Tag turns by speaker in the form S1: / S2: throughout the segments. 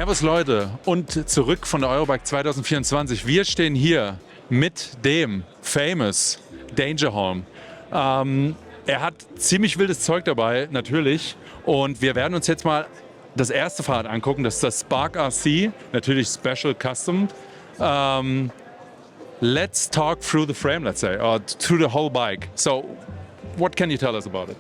S1: Servus Leute und zurück von der Eurobike 2024. Wir stehen hier mit dem famous Dangerholm. Er hat ziemlich wildes Zeug dabei, natürlich. Und wir werden uns jetzt mal das erste Fahrrad angucken. Das ist das Spark RC, natürlich Special Custom. Let's talk through the frame, let's say, or through the whole bike. So, what can you tell us about it?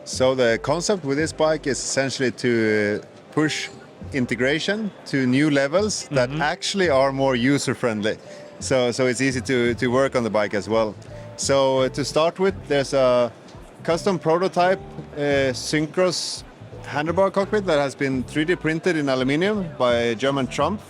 S2: So the concept with this bike is essentially to push integration to new levels that actually are more user-friendly. So it's easy to work on the bike as well. So to start with, there's a custom prototype synchronous handlebar cockpit that has been 3D printed in aluminium by German Trumpf.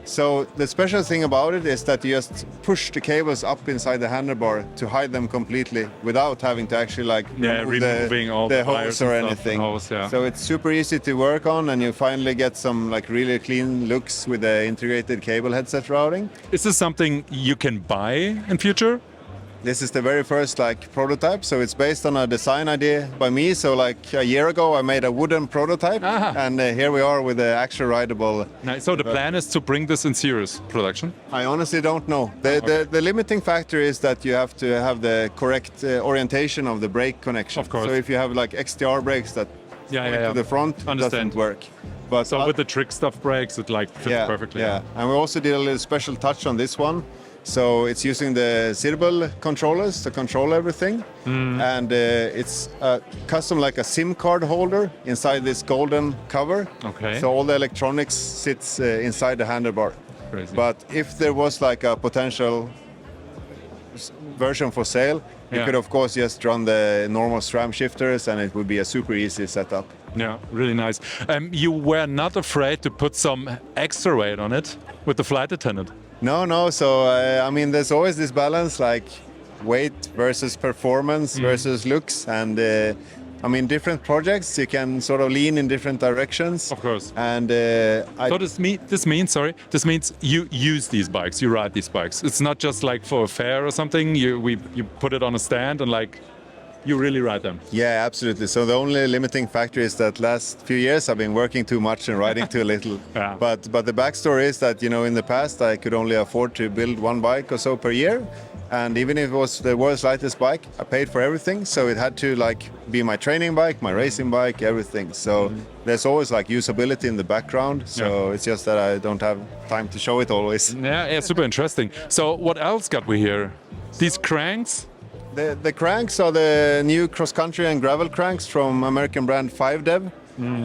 S2: So the special thing about it is that you just push the cables up inside the handlebar to hide them completely without having to actually
S1: removing all
S2: the
S1: wires
S2: hose or
S1: and
S2: anything.
S1: Hose, yeah.
S2: So it's super easy to work on, and you finally get some really clean looks with the integrated cable headset routing.
S1: Is this something you can buy in future?
S2: This is the very first prototype, so it's based on a design idea by me. So a year ago I made a wooden prototype, and here we are with the actual rideable.
S1: Nice. So the plan is to bring this in serious production?
S2: I honestly don't know. The limiting factor is that you have to have the correct orientation of the brake connection.
S1: Of course.
S2: So if you have XTR brakes that point to the front, it doesn't work. But
S1: so with the trick stuff brakes, it fits perfectly.
S2: Yeah, and we also did a little special touch on this one. So it's using the Zirbel controllers to control everything, and it's custom like a SIM card holder inside this golden cover.
S1: Okay.
S2: So all the electronics sits inside the handlebar.
S1: Crazy.
S2: But if there was a potential version for sale, you could of course just run the normal SRAM shifters, and it would be a super easy setup.
S1: Yeah, really nice. You were not afraid to put some extra weight on it with the flight attendant?
S2: No. So, there's always this balance, weight versus performance versus looks. And, different projects, you can sort of lean in different directions.
S1: Of course.
S2: And
S1: so this means you use these bikes, you ride these bikes. It's not just for a fair or something, you put it on a stand and you really ride them.
S2: Yeah, absolutely. So the only limiting factor is that last few years I've been working too much and riding too little.
S1: Yeah.
S2: But the backstory is that, in the past I could only afford to build one bike or so per year. And even if it was the world's lightest bike, I paid for everything. So it had to be my training bike, my racing bike, everything. So there's always usability in the background. So it's just that I don't have time to show it always.
S1: Yeah, super interesting. So what else got we here? These cranks?
S2: The cranks are the new cross-country and gravel cranks from American brand 5Dev.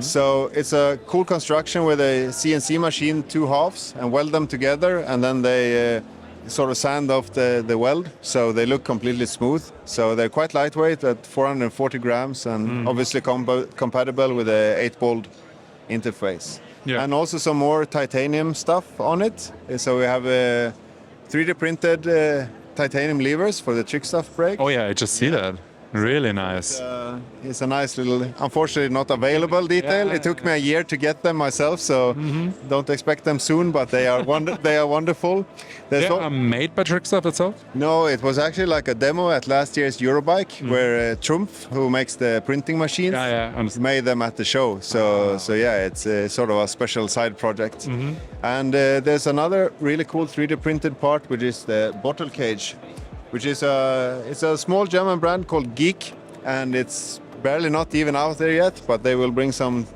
S2: So it's a cool construction with a CNC machine, two halves, and weld them together, and then they sort of sand off the weld, so they look completely smooth. So they're quite lightweight at 440 grams, and obviously compatible with a 8-bolt interface.
S1: Yeah.
S2: And also some more titanium stuff on it. So we have a 3D printed titanium levers for the trick stuff brake.
S1: Oh yeah, I just see that. Really nice.
S2: It's a nice little, unfortunately not available detail. It took me a year to get them myself, so don't expect them soon, but they are wonderful.
S1: They are made by Trickstuff itself?
S2: No, it was actually a demo at last year's Eurobike where Trumpf, who makes the printing machines, made them at the show. So it's sort of a special side project. And there's another really cool 3D printed part, which is the bottle cage, which is it's a small German brand called Geek, and it's barely not even out there yet, but they will bring some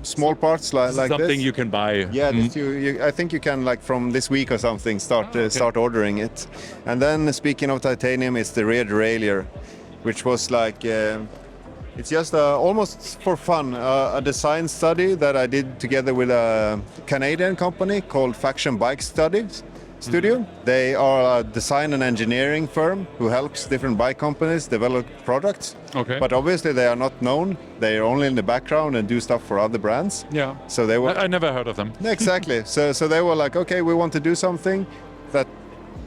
S2: small parts like
S1: something
S2: this.
S1: You can buy.
S2: Yeah, I think you can from this week or something start ordering it. And then speaking of titanium, it's the rear derailleur, which was it's just almost for fun, a design study that I did together with a Canadian company called Faction Bike Studio. They are a design and engineering firm who helps different bike companies develop products.
S1: Okay.
S2: But obviously they are not known. They are only in the background and do stuff for other brands.
S1: Yeah.
S2: So they were.
S1: I never heard of them.
S2: Exactly. So they were okay, we want to do something that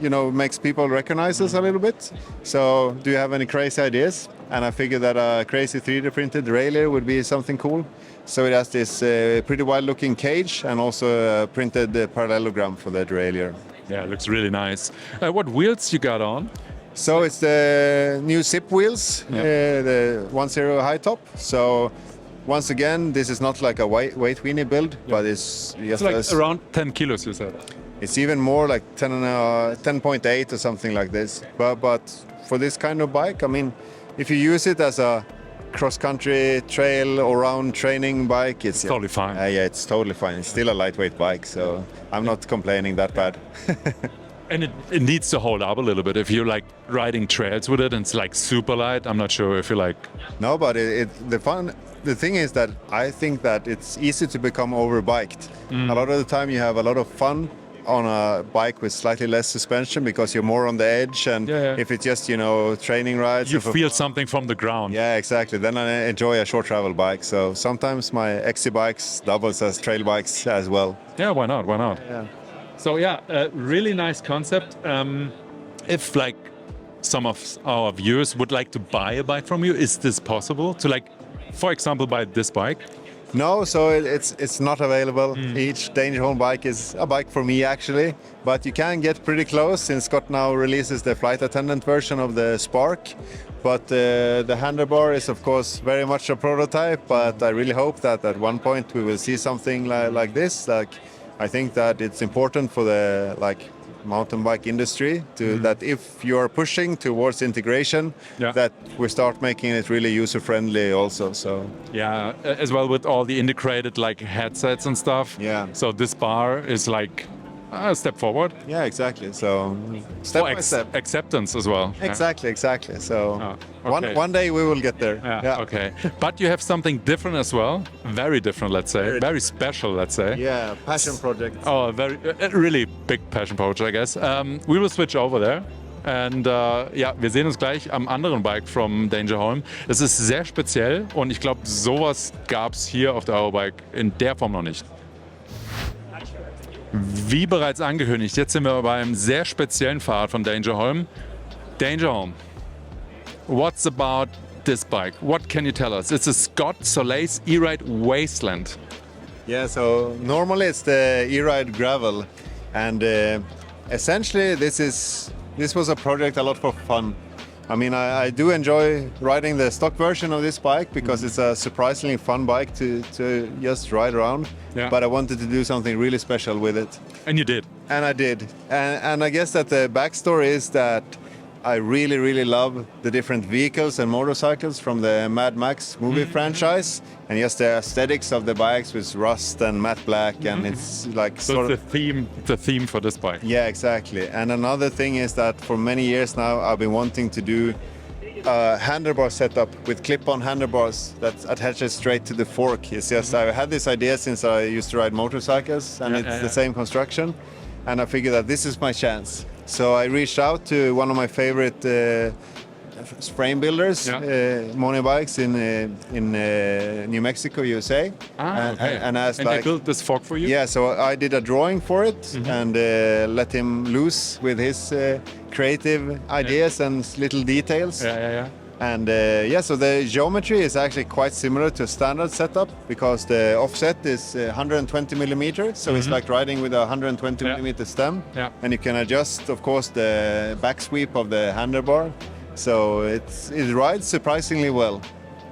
S2: makes people recognize us a little bit. So do you have any crazy ideas? And I figured that a crazy 3D printed derailleur would be something cool. So it has this pretty wild looking cage and also a printed parallelogram for the derailleur.
S1: Yeah, it looks really nice. What wheels you got on?
S2: So it's the new Zip wheels, the 1.0 high top. So once again, this is not like a weight weenie build, but it's just
S1: It's like around 10 kilos, you said.
S2: it's even more like 10.8 or something like this. But for this kind of bike, I mean, if you use it as a cross-country trail or round training bike, it's
S1: Totally fine.
S2: Yeah, it's totally fine. It's still a lightweight bike, so I'm not complaining that bad.
S1: And it needs to hold up a little bit. If you're like riding trails with it and it's like super light, I'm not sure if you like...
S2: No, but the thing is that I think that it's easy to become overbiked. A lot of the time you have a lot of fun on a bike with slightly less suspension because you're more on the edge, and if it's just, training rides,
S1: You feel something from the ground.
S2: yeah, exactly, then I enjoy a short travel bike. So sometimes my XC bikes doubles as trail bikes as well.
S1: Yeah, why not? Why not?
S2: Yeah.
S1: So yeah, a really nice concept. If like some of our viewers would like to buy a bike from you, is this possible? To like, for example, buy this bike?
S2: No, so it's not available. Each Dangerholm bike is a bike for me actually, but you can get pretty close since Scott now releases the flight attendant version of the Spark. But the handlebar is of course very much a prototype, but I really hope that at one point we will see something like this. Like, I think that it's important for the mountain bike industry that if you are pushing towards integration, that we start making it really user friendly also. So
S1: Yeah, as well with all the integrated like headsets and stuff.
S2: Yeah.
S1: So this bar is like a step forward.
S2: yeah, exactly. So step
S1: For
S2: by step.
S1: acceptance as well.
S2: Exactly. So
S1: okay.
S2: one day we will get there.
S1: Yeah. Okay. But you have something different as well. Very different, let's say. Very special, let's say.
S2: Yeah, passion project.
S1: Oh, a really big passion project, I guess. We will switch over there. And wir sehen uns gleich am anderen Bike from Dangerholm. Es ist sehr speziell und ich glaube, sowas gab es hier auf der Eurobike in der Form noch nicht. Wie bereits angekündigt, jetzt sind wir beim sehr speziellen Fahrrad von Dangerholm. Dangerholm, what's about this bike? What can you tell us? It's a Scott Solace eRide Wasteland.
S2: Yeah, so normally it's the eRide Gravel, and essentially this was a project a lot for fun. I mean, I do enjoy riding the stock version of this bike because it's a surprisingly fun bike to just ride around.
S1: Yeah.
S2: But I wanted to do something really special with it.
S1: And you did.
S2: And I did. And I guess that the backstory is that I really, really love the different vehicles and motorcycles from the Mad Max movie franchise, and just the aesthetics of the bikes with rust and matte black, and it's like
S1: So it's the theme for this bike.
S2: Yeah, exactly. And another thing is that for many years now I've been wanting to do a handlebar setup with clip-on handlebars that attaches straight to the fork. It's just I've had this idea since I used to ride motorcycles, and it's the same construction, and I figured that this is my chance. So I reached out to one of my favorite frame builders, Money Bikes in New Mexico, USA, and asked,
S1: and they built this fork for you?
S2: Yeah, so I did a drawing for it and let him loose with his creative ideas and little details. And so the geometry is actually quite similar to a standard setup because the offset is 120 millimeters, so it's like riding with a 120 millimeter stem, and you can adjust, of course, the back sweep of the handlebar, so it rides surprisingly well.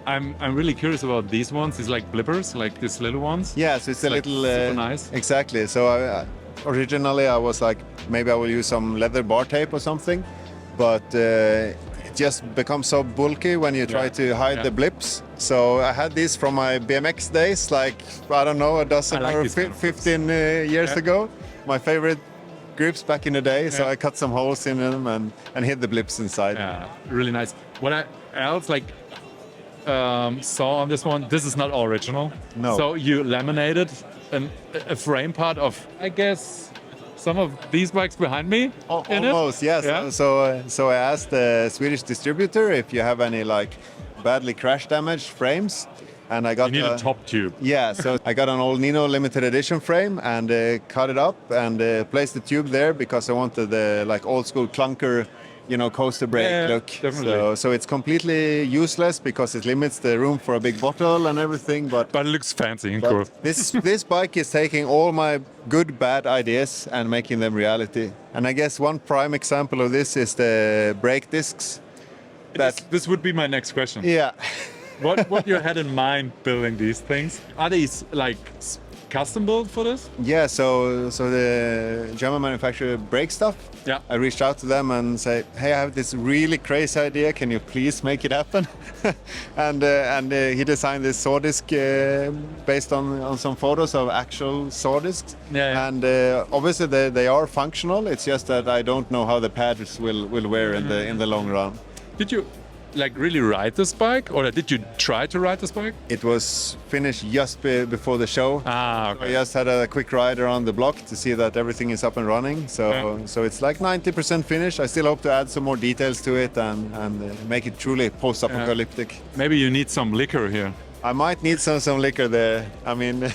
S1: I'm really curious about these ones. It's like blippers, like these little ones.
S2: Yeah, so it's a little
S1: super nice.
S2: Exactly. So originally I was like, maybe I will use some leather bar tape or something, but it just becomes so bulky when you try to hide the blips. So I had these from my BMX days, like, I don't know, a dozen or 15 years ago. My favorite grips back in the day, so I cut some holes in them and hid the blips inside.
S1: Yeah, really nice. What I else like saw on this one, this is not original.
S2: No.
S1: So you laminated a frame part of, I guess, some of these bikes behind me.
S2: Almost, yes. Yeah. So I asked the Swedish distributor if you have any like badly crash damaged frames, and I got.
S1: You need a top tube.
S2: Yeah, so I got an old Nino limited edition frame and cut it up and placed the tube there because I wanted the like old school clunker, coaster brake look.
S1: Definitely.
S2: So it's completely useless because it limits the room for a big bottle and everything. But
S1: it looks fancy and cool.
S2: This bike is taking all my good, bad ideas and making them reality. And I guess one prime example of this is the brake discs.
S1: This would be my next question.
S2: Yeah.
S1: what you had in mind building these things? Are these like custom built for this?
S2: Yeah, so the German manufacturer Break Stuff,
S1: Yeah.
S2: I reached out to them and say, hey, I have this really crazy idea. Can you please make it happen? and he designed this saw disc based on some photos of actual saw discs.
S1: Yeah.
S2: And obviously they are functional. It's just that I don't know how the pads will wear in the long run.
S1: Did you like really ride this bike, or did you try to ride this bike?
S2: It was finished just before the show.
S1: Ah,
S2: I
S1: okay.
S2: just had a quick ride around the block to see that everything is up and running. So it's like 90% finished. I still hope to add some more details to it and make it truly post-apocalyptic.
S1: Maybe you need some liquor here.
S2: I might need some liquor there. I mean,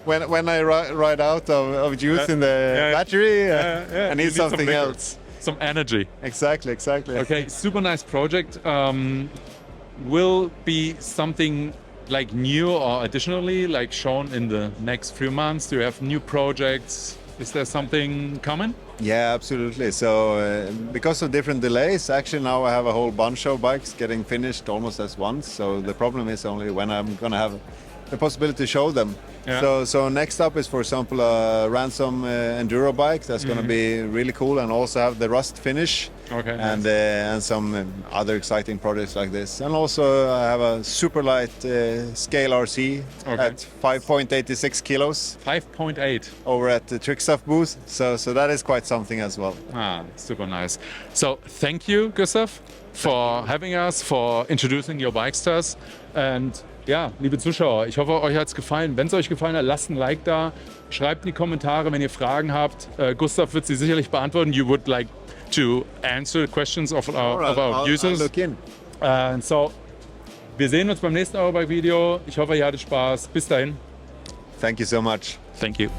S2: when I ride out of juice in the battery, I need something else.
S1: Some energy.
S2: Exactly.
S1: Okay, super nice project. Will be something like new or additionally like shown in the next few months? Do you have new projects? Is there something coming?
S2: Yeah, absolutely. So because of different delays, actually now I have a whole bunch of bikes getting finished almost as once. So the problem is only when I'm going to have the possibility to show them.
S1: Yeah.
S2: So next up is, for example, a ransom enduro bike that's going to be really cool and also have the rust finish.
S1: Okay.
S2: And some other exciting projects like this. And also I have a super light scale RC at 5.86 kilos
S1: 5.8.
S2: over at the Trick Stuff booth. So that is quite something as well.
S1: Ah, super nice. So thank you, Gustav, for having us, for introducing your bikes to us. And ja, liebe Zuschauer, ich hoffe, euch hat es gefallen. Wenn es euch gefallen hat, lasst ein Like da. Schreibt in die Kommentare, wenn ihr Fragen habt. Gustav wird sie sicherlich beantworten. You would like to answer questions of our users.
S2: I'll look in.
S1: So, wir sehen uns beim nächsten Eurobike-Video. Ich hoffe, ihr hattet Spaß. Bis dahin.
S2: Thank you so much.
S1: Thank you.